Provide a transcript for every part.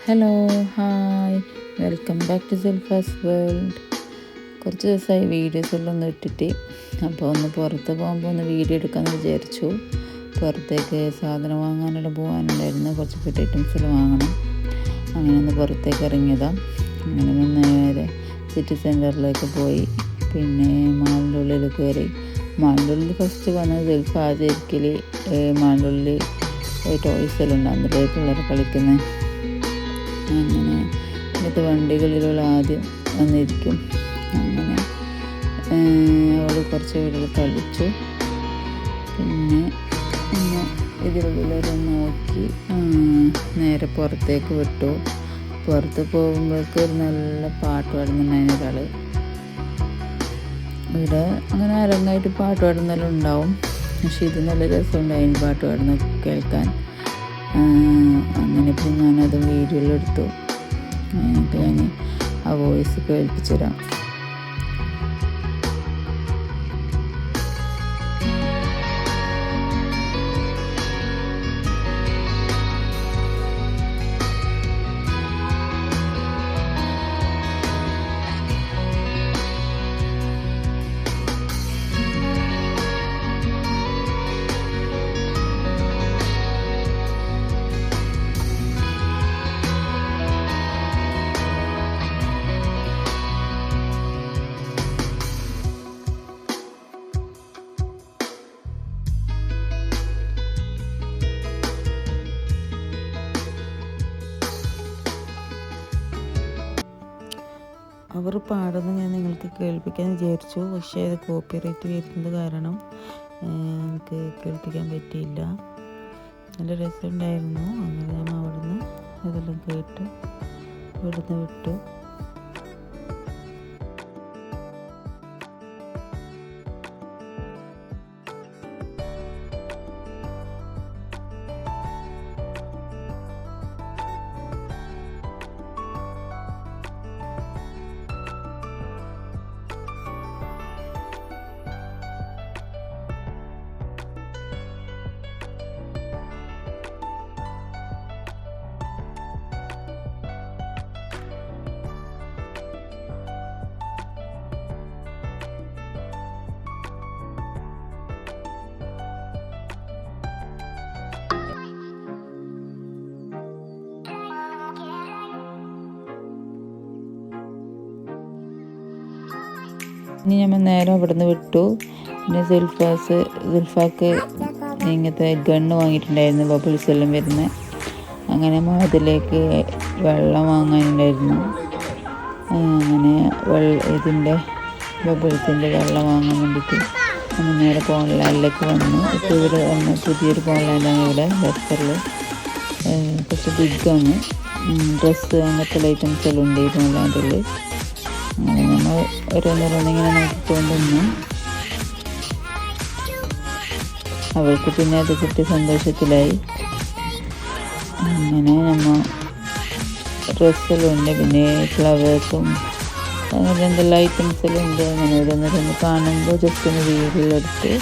Hello, hi, welcome back to സെൽഫാസ് world. കുറച്ച് ദിവസമായി വീഡിയോസ് എല്ലാം ഒന്ന് ഇട്ടിട്ട്, അപ്പോൾ ഒന്ന് പുറത്ത് പോകുമ്പോൾ ഒന്ന് വീഡിയോ എടുക്കാമെന്ന് വിചാരിച്ചു. പുറത്തേക്ക് സാധനം വാങ്ങാനെല്ലാം പോകാനുണ്ടായിരുന്നു, കുറച്ച് ഫുഡ് ഐറ്റംസ് എല്ലാം വാങ്ങണം. അങ്ങനെ ഒന്ന് പുറത്തേക്ക് ഇറങ്ങിയതാണ്. അങ്ങനെ നേരെ സിറ്റി സെൻറ്ററിലേക്ക് പോയി, പിന്നെ മാളിൻ്റെ ഉള്ളിൽ കയറി. മാളിൻ്റെ ഉള്ളിൽ ഫസ്റ്റ് വന്നത് സെൽഫ് ആചരിക്കൽ. മാളിൻ്റെ ഉള്ളിൽ ടോയ്സ് എല്ലാം ഉണ്ടാകുന്നു, പിള്ളേർ കളിക്കുന്നത്. അങ്ങനെ ഇങ്ങനത്തെ വണ്ടികളിലുള്ള ആദ്യം വന്നിരിക്കും. അങ്ങനെ അവൾ കുറച്ച് വീടുകൾ കളിച്ചു. പിന്നെ ഇതിനുള്ളിലൊരു നോക്കി നേരെ പുറത്തേക്ക് വിട്ടു. പുറത്ത് പോകുമ്പോഴേക്ക് ഒരു നല്ല പാട്ട് പാടുന്നുണ്ടായിരുന്നു ഒരാൾ. ഇവിടെ അങ്ങനെ അരങ്ങായിട്ട് പാട്ട് പാടുന്നെല്ലാം ഉണ്ടാവും, പക്ഷെ ഇത് നല്ല രസമുണ്ടായിരുന്നു പാട്ട് പാടുന്ന കേൾക്കാൻ. അങ്ങനെ ഇപ്പം ഞാനത് വീഡിയോയിലെടുത്തു. ഇപ്പം ഞാൻ ആ വോയിസ് കേൾപ്പിച്ചു തരാം. അവർ പാടുന്നത് ഞാൻ നിങ്ങൾക്ക് കേൾപ്പിക്കാൻ വിചാരിച്ചു, പക്ഷേ അത് കോപ്പിറൈറ്റ് വരുന്നത് കാരണം എനിക്ക് കേൾപ്പിക്കാൻ പറ്റിയില്ല. നല്ല രസമുണ്ടായിരുന്നു. അങ്ങനെ ഞാൻ അവിടുന്ന് ഇതെല്ലാം കേട്ട് ഇവിടുന്ന് വിട്ടു. ഇനി നമ്മൾ നേരെ അവിടുന്ന് വിട്ടു. പിന്നെ സുൽഫാക്ക് ഇങ്ങനത്തെ ഗണ്ണ് വാങ്ങിയിട്ടുണ്ടായിരുന്നു, ബബിൾസ് എല്ലാം വരുന്നത്. അങ്ങനെ അതിലേക്ക് വെള്ളം വാങ്ങാനുണ്ടായിരുന്നു. അങ്ങനെ ഇതിൻ്റെ ബബിൾസിൻ്റെ വെള്ളം വാങ്ങാൻ വേണ്ടിയിട്ട് നമ്മൾ നേരെ പോൺലാൻഡിലേക്ക് വന്നു. ഇപ്പോൾ ഇവിടെ വന്ന് പുതിയൊരു പോൺലാൻഡാണ് ഇവിടെ ലെസ്റ്ററിൽ. കുറച്ച് ബിഗാണ്. ഡ്രസ്സ് അങ്ങനത്തെ ഐറ്റംസ് എല്ലാം ഉണ്ട് ഈ പോൺലാൻഡിൽ. അങ്ങനെ നമ്മൾ ഓരോന്നിങ്ങനെ നോക്കിക്കൊണ്ടിരുന്നു. അവൾക്ക് പിന്നെ അത് കിട്ടിയ സന്തോഷത്തിലായി. അങ്ങനെ നമ്മൾ ഡ്രസ്സെല്ലാം ഉണ്ട്, പിന്നെ ഫ്ലവേഴ്സും അങ്ങനെ എന്തെല്ലാം ഐറ്റംസെല്ലാം ഉണ്ട്. അങ്ങനെ ഓരോന്നൊന്ന് കാണുമ്പോൾ ജസ്റ്റ് ഒന്ന് വീഡിയോയിലെടുത്ത്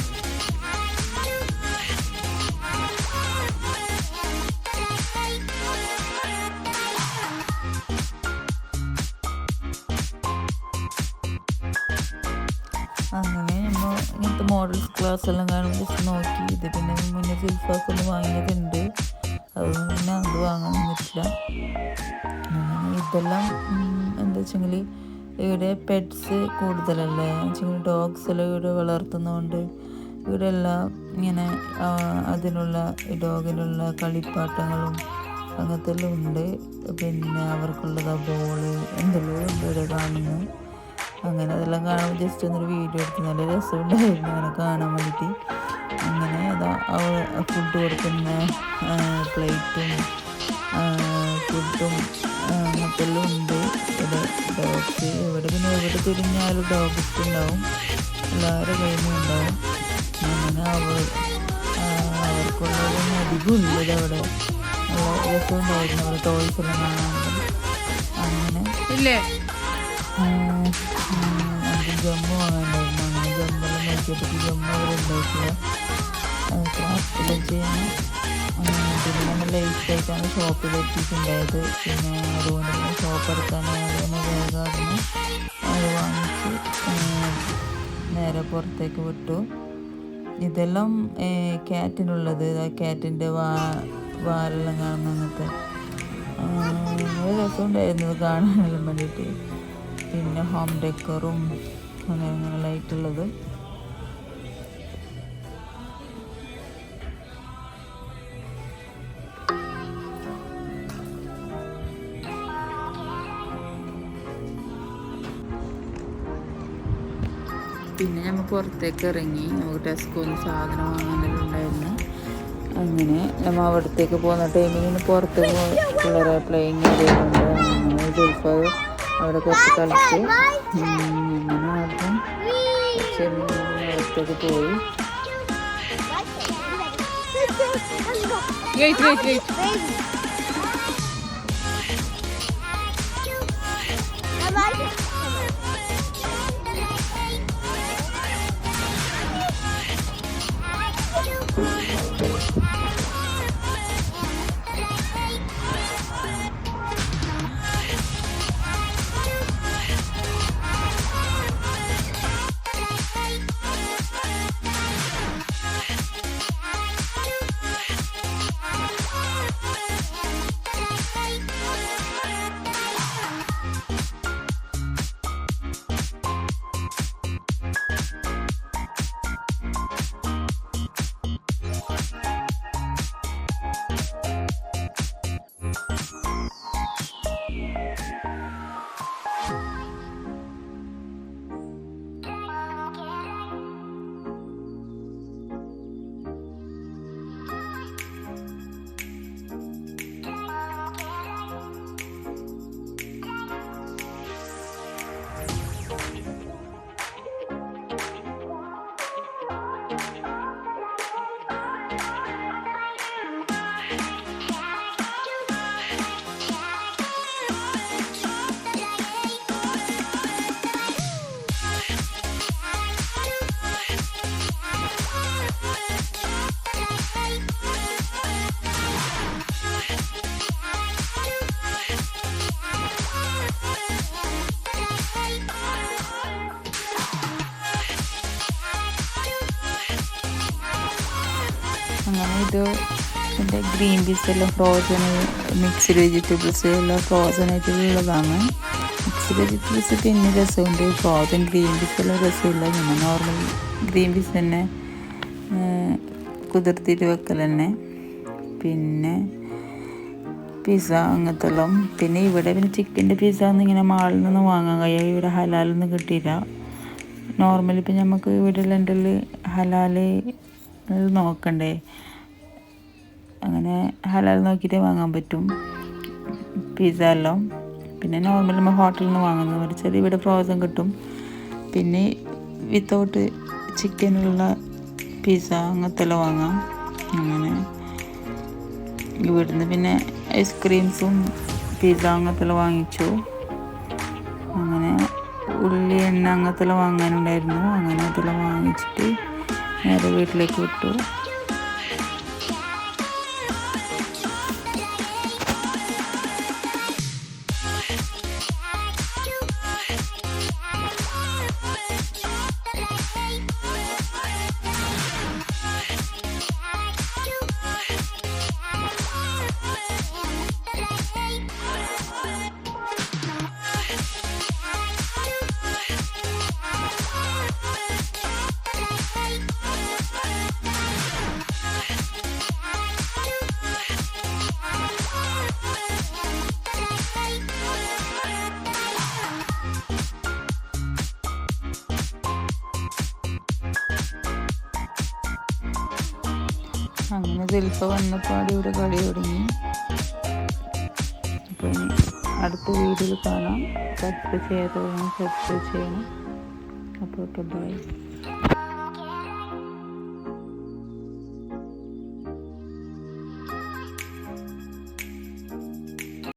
അങ്ങനെ നമ്മൾ ഇങ്ങനത്തെ മോഡൽസ് ക്ലാസ് എല്ലാം കാണുമ്പോൾ ജസ്റ്റ് നോക്കി. ഇത് പിന്നെ മുന്നേ സിൽഫാസ് ഒന്നും വാങ്ങിയതുണ്ട്, അതൊന്നും പിന്നെ അത് വാങ്ങാൻ നിന്നിട്ടില്ല. ഇതെല്ലാം എന്താ വെച്ചെങ്കിൽ ഇവിടെ പെറ്റ്സ് കൂടുതലല്ലേ വെച്ചെങ്കിൽ ഡോഗ്സ് എല്ലാം ഇവിടെ വളർത്തുന്നതുകൊണ്ട് ഇവിടെ എല്ലാം ഇങ്ങനെ അതിനുള്ള ഡോഗിനുള്ള കളിപ്പാട്ടങ്ങളും അങ്ങനത്തെ എല്ലാം ഉണ്ട്. പിന്നെ അവർക്കുള്ളത് ബോള് എന്തെല്ലോ ഉണ്ട് ഇവിടെ കാണുന്നു. അങ്ങനെ അതെല്ലാം കാണുമ്പോൾ ജസ്റ്റ് ഒന്നൊരു വീഡിയോ എടുത്ത് നല്ല രസമുണ്ടായിരുന്നു അങ്ങനെ കാണാൻ വേണ്ടിയിട്ട്. അങ്ങനെ അതാ ഫുഡ് കൊടുക്കുന്ന പ്ലേറ്റും ഫുഡും അങ്ങനത്തെ എല്ലാം ഉണ്ട് ഇവിടെ. ഡോഗ്സ് ഇവിടെ പിന്നെ എവിടെ തിരിഞ്ഞാലും ഡോഗ്സ് ഉണ്ടാവും, എല്ലാവരുടെ കയ്യിലും ഉണ്ടാവും. അങ്ങനെ അവർക്കുള്ളതൊന്നും അധികം ഉള്ളത് അവിടെ. നല്ല രസമുണ്ടായിരുന്നു അവിടെ ടോയ്സ് എല്ലാം കാണാൻ. അങ്ങനെ ഇല്ലേ ജമ്മു വാങ്ങാനുണ്ടായിരുന്നു. അങ്ങനെ ജമ്മെല്ലാം നോക്കിയപ്പോൾ ജമ്മു അവർ ഉണ്ടാക്കുക ക്രാഫ്റ്റെല്ലാം ചെയ്യാൻ പിന്നെ നമ്മൾ ലേറ്റായിട്ടാണ് ഷോപ്പിലെത്തിയിട്ടുണ്ടായത്. പിന്നെ അതുകൊണ്ട് തന്നെ ഷോപ്പ് എടുക്കാനായിരുന്നു വേഗമായിരുന്നു. അത് വാങ്ങിച്ച് നേരെ പുറത്തേക്ക് വിട്ടു. ഇതെല്ലാം ക്യാറ്റിനുള്ളത്. ക്യാറ്റിൻ്റെ വാലെല്ലാം കാണുന്ന അങ്ങനത്തെ നല്ല രസമുണ്ടായിരുന്നു കാണാനെല്ലാം വേണ്ടിയിട്ട്. പിന്നെ ഹോം ഡെക്കറും അങ്ങനെ ലൈറ്റുള്ളത്. പിന്നെ നമ്മൾ പുറത്തേക്ക് ഇറങ്ങി. നമുക്ക് ടെസ്കോന്ന് സാധനം വാങ്ങാനെല്ലാം ഉണ്ടായിരുന്നു. അങ്ങനെ നമ്മൾ അവിടത്തേക്ക് പോകുന്ന ടൈമിൽ പുറത്ത് പിള്ളേരെ പ്ലേയിങ് ഏരിയയിലുണ്ട്. അങ്ങനെ ജുൽഫ അവിടെ കുറച്ച് കളിച്ച് അങ്ങനെ ആദ്യം അവിടത്തേക്ക് പോയി. അങ്ങനെ ഇത് എൻ്റെ ഗ്രീൻ പീസ് എല്ലാം ഫ്രോസൺ, മിക്സ്ഡ് വെജിറ്റബിൾസ് എല്ലാം ഫ്രോസൺ ആയിട്ടുള്ളതാണ്. മിക്സ്ഡ് വെജിറ്റബിൾസ് പിന്നെ രസമുണ്ട്. ഫ്രോസൺ ഗ്രീൻ പീസ് എല്ലാം രസമില്ല. പിന്നെ നോർമൽ ഗ്രീൻ പീസ് തന്നെ കുതിർത്തിട്ട് വെക്കൽ തന്നെ. പിന്നെ പിസ്സ അങ്ങനത്തെ എല്ലാം. പിന്നെ ഇവിടെ പിന്നെ ചിക്കൻ്റെ പിസ്സ ഒന്നും ഇങ്ങനെ മാളിൽ നിന്ന് വാങ്ങാൻ കഴിയും. ഇവിടെ ഹലാലൊന്നും കിട്ടിയില്ല. നോർമലി ഇപ്പം നമുക്ക് ഇവിടെ ലണ്ടനിൽ ഹലാൽ നോക്കണ്ടേ, അങ്ങനെ ഹലാൽ നോക്കിയിട്ടേ വാങ്ങാൻ പറ്റും പിസ്സ എല്ലാം. പിന്നെ നോർമൽ നമ്മൾ ഹോട്ടലിൽ നിന്ന് വാങ്ങുന്നത് വെച്ചാൽ ഇവിടെ ഫ്രോസൺ കിട്ടും. പിന്നെ വിത്തൗട്ട് ചിക്കനുള്ള പിസ്സ അങ്ങനത്തെ എല്ലാം വാങ്ങാം. അങ്ങനെ ഇവിടുന്ന് പിന്നെ ഐസ്ക്രീംസും പിസ്സ അങ്ങനത്തെ എല്ലാം വാങ്ങിച്ചു. അങ്ങനെ ഉള്ളി എണ്ണ അങ്ങനത്തെ എല്ലാം വാങ്ങാനുണ്ടായിരുന്നു. അങ്ങനെ അതെല്ലാം വാങ്ങിച്ചിട്ട് നേരെ വീട്ടിലേക്ക് വിട്ടു. അങ്ങനെ ജുൽഫ വന്നപ്പോൾ ഇവിടെ കളി തുടങ്ങി. അപ്പോൾ ഇനി അടുത്ത വീഡിയോയിൽ കാണാം. സബ്സ്ക്രൈബ് ചെയ്യാത്തവരാണ് സബ്സ്ക്രൈബ് ചെയ്യണം. അപ്പോൾ ബൈ.